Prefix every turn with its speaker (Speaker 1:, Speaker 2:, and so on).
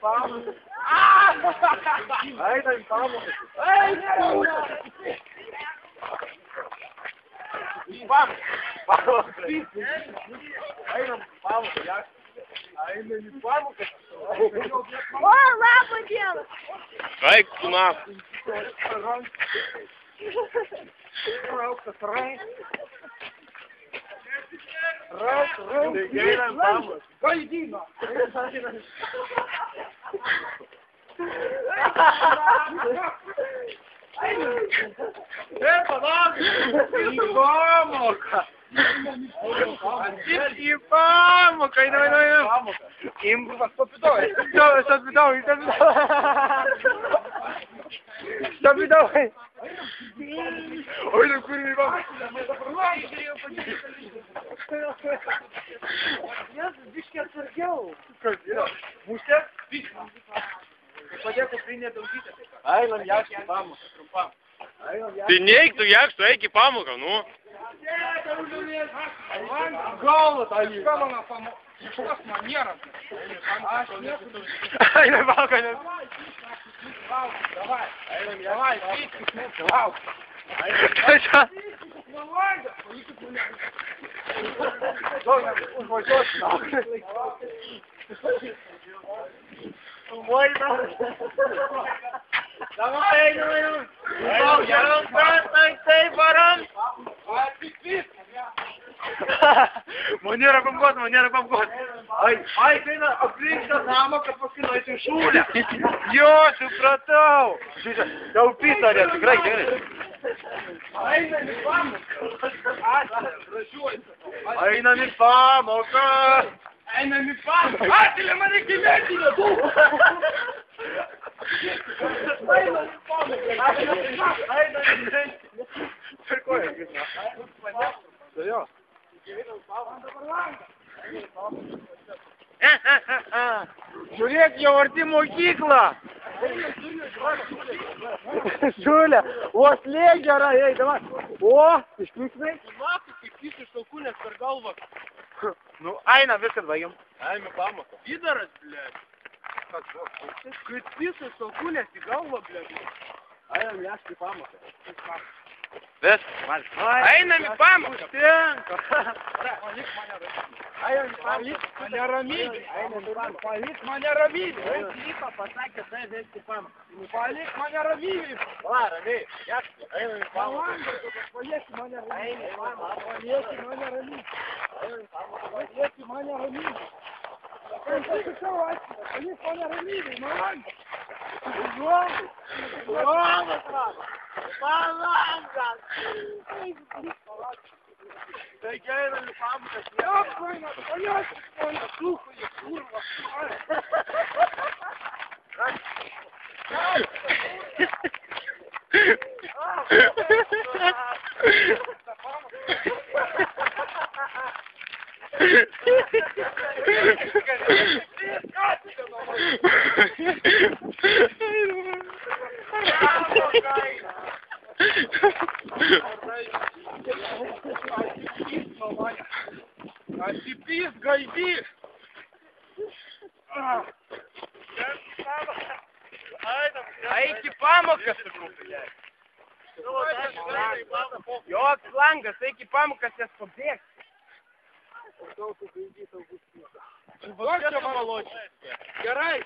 Speaker 1: pamokas. Einam į pamokas. Einam pamokas. Einam į pamokas.
Speaker 2: O, laba diena.
Speaker 3: Eik, tu naftu.
Speaker 1: Rauktas rank. Einam pamokas. Gaidina. Palauk! Į pamoką! Į pamoką! Einam! Imk, stopidavai! Stopidavai! Oi, nu kur į pamoką? Biškį atsargiau! Kas yra? Musė? Padėk kuprinė daugytę. Einam jakštį pamoką, trumpam.
Speaker 3: Tai neik tu jakštų, eik į pamoką, nu.
Speaker 1: Galva tą jį. Ką mano pamoką? Šios manieras. Einam pamoką, nes... Davai. Einam jakštį. Lauk. Užvažiuos. Давай, einam. Geram kartą, taip varam. Maniera pamkot. Ai, eina aplink tą namą, kad paskui nueisi į šūlę. Jo, supratau. Taupytarė, tikrai gerai. Einam į pamoką. Einam į pamoką. Atilė mane gyventinė, tu. Žiūrėk, jau arti mokyklą. Žiūrė, uoslė gera, ei, davai. O, išpliksnai.
Speaker 3: Matai, kaip jis iš alkūnės per galvą.
Speaker 1: Nu, einam, viskas baigiam.
Speaker 3: Einam į pamoką. Vydaras, blėt. Kaip jis iš alkūnės į galvą, blėt.
Speaker 1: Einam jakštį pamoką.
Speaker 3: Ves, einam į pamoką.
Speaker 1: Tenka.
Speaker 3: Palik mane ramybė.
Speaker 1: Palik mane ramybė. Lypa pasakė, tai vesti pamoką. Palik mane ramybė. Va, ramiai. Jakštį. Einam į pamoką. Palieki mane ramybė. Palieki mane ramybė. Palieki mane ramybė. Palieki mane ramybė, man. Palangas. Tai einam į pamokas. Palieki mane suku, jie kurva. Atsipys, gaidys. Eik į pamokas. Joks langas, eik į pamokas, jas pabėgs. Gerai.